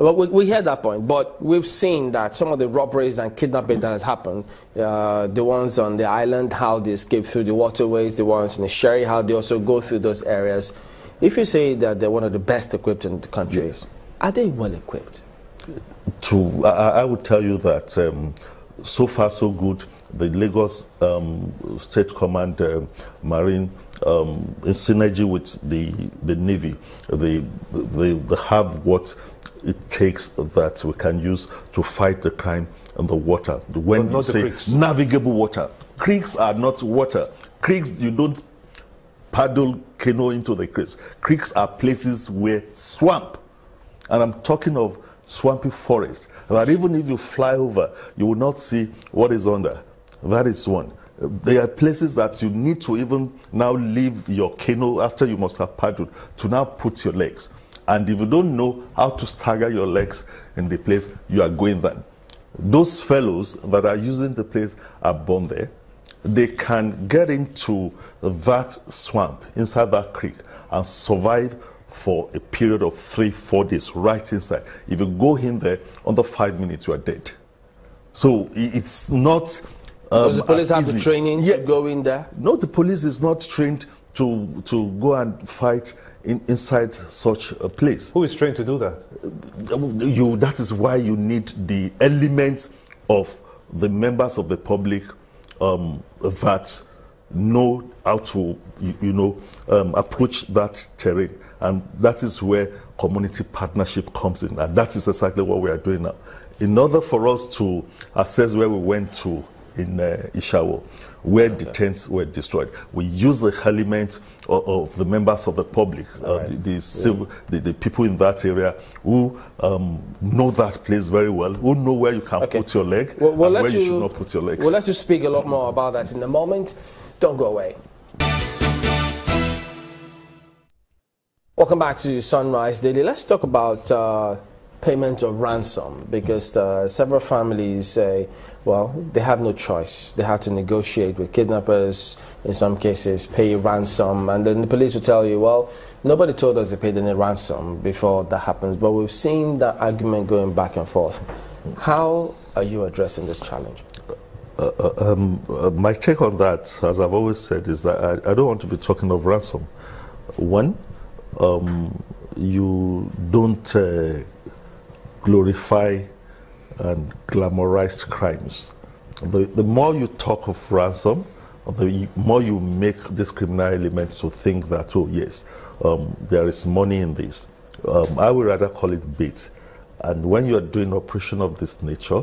Well, we hear that point, but we've seen that some of the robberies and kidnapping that has happened, the ones on the island, how they escape through the waterways, the ones in the Sherry, how they also go through those areas. If you say that they're one of the best equipped in the country, yes, are they well equipped? I would tell you that so far so good. The Lagos State Command Marine, in synergy with the Navy, they have what it takes that we can use to fight the crime in the water. When you say navigable water, creeks are not water. Creeks, you don't paddle canoe into the creeks. Creeks are places where swamp, and I'm talking of swampy forest, that even if you fly over, you will not see what is under. That is one. There are places that you need to even now leave your canoe after you must have paddled to now put your legs. And if you don't know how to stagger your legs in the place, you are going there. Those fellows that are using the place are born there. They can get into that swamp inside that creek and survive for a period of 3-4 days right inside. If you go in there, under 5 minutes you are dead. So it's not does the police have the training to go in there? No, the police is not trained to go and fight inside such a place. Who is trained to do that? That is why you need the elements of the members of the public that know how to, approach that terrain. And that is where community partnership comes in. And that is exactly what we are doing now. In order for us to assess where we went to in Ishawo, where the tents were destroyed, we use the element of the members of the public, the people in that area who know that place very well, who know where you can put your leg and where you should not put your legs. We'll let you speak a lot more about that in a moment. Don't go away. Welcome back to Sunrise Daily. Let's talk about payment of ransom, because several families say, well, they have no choice. They have to negotiate with kidnappers, in some cases pay ransom, and then the police will tell you, well, nobody told us they paid any ransom before that happens. But we've seen that argument going back and forth. How are you addressing this challenge? My take on that, as I've always said, is that I don't want to be talking of ransom. One, you don't glorify and glamorized crimes. The more you talk of ransom, the more you make this criminal element to think that, oh yes, there is money in this. I would rather call it bait. And when you are doing operation of this nature,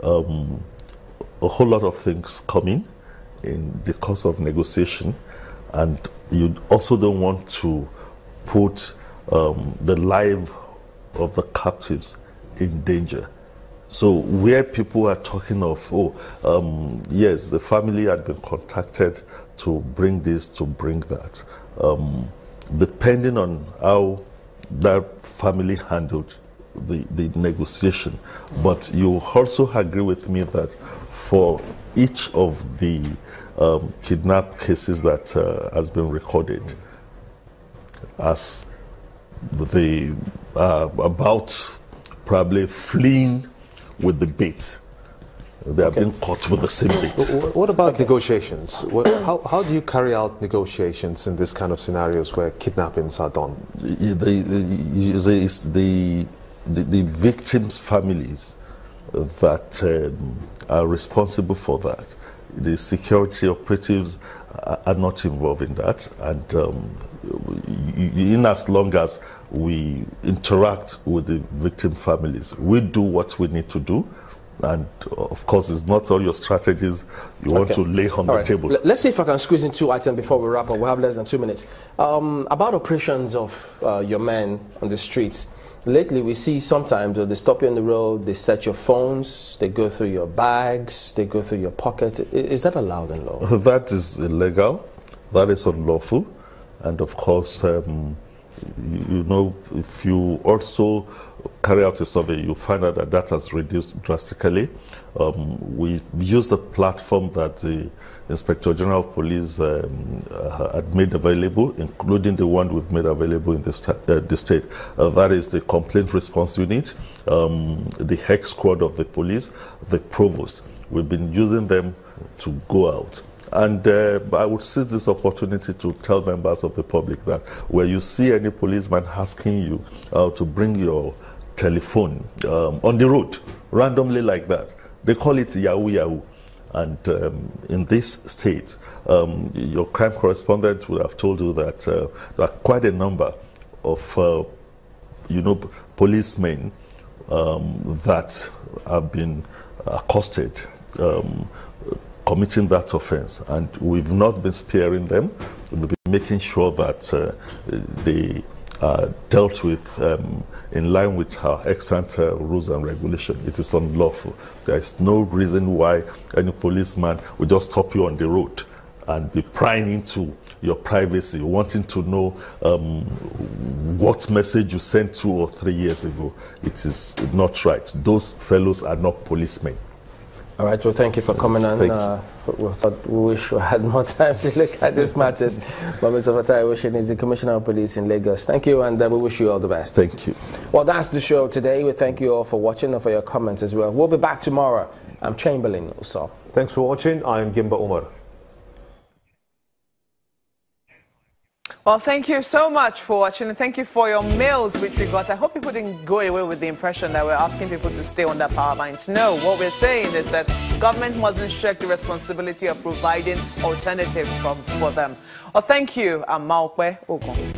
a whole lot of things come in the course of negotiation, and you also don't want to put the life of the captives in danger. So where people are talking of, yes, the family had been contacted to bring this, to bring that, depending on how that family handled the negotiation. But you also agree with me that for each of the kidnap cases that has been recorded, as the about probably fleeing with the bait, they have been caught with the same bait. What about negotiations? How do you carry out negotiations in this kind of scenarios where kidnappings are done? The victims' families that are responsible for that. The security operatives are not involved in that, and in as long as we interact with the victim families, we do what we need to do. And of course, it's not all your strategies you want to lay on the table. Let's see if I can squeeze in two items before we wrap up. We have less than 2 minutes. About operations of your men on the streets. Lately, we see sometimes they stop you on the road, they search your phones, they go through your bags, they go through your pockets. Is that allowed in law? That is illegal. That is unlawful. And of course, you know, if you also carry out a survey, you find out that that has reduced drastically. We used the platform that the Inspector General of Police had made available, including the one we've made available in the state. That is the Complaint Response Unit, the HEC squad of the police, the provost. We've been using them to go out. And I would seize this opportunity to tell members of the public that where you see any policeman asking you to bring your telephone on the road, randomly like that, they call it Yahoo Yahoo. And in this state, your crime correspondent would have told you that there are quite a number of, policemen that have been accosted committing that offense, and we've not been sparing them. We've been making sure that they are dealt with in line with our extant rules and regulation. It is unlawful. There is no reason why any policeman would just stop you on the road and be prying into your privacy, wanting to know what message you sent 2 or 3 years ago. It is not right. Those fellows are not policemen. All right, well, thank you for coming on. We wish we had more time to look at these matters. But Mr. Fatai Owoseni is the Commissioner of Police in Lagos. Thank you, and we wish you all the best. Thank you. Well, that's the show today. We thank you all for watching and for your comments as well. We'll be back tomorrow. I'm Chamberlain Uso. Thanks for watching. I'm Gimba Umar. Well, thank you so much for watching, and thank you for your mails which we got. I hope people didn't go away with the impression that we're asking people to stay on their power lines. No, what we're saying is that government mustn't shirk the responsibility of providing alternatives for them. Well, thank you. I'm Maokwe Ogun.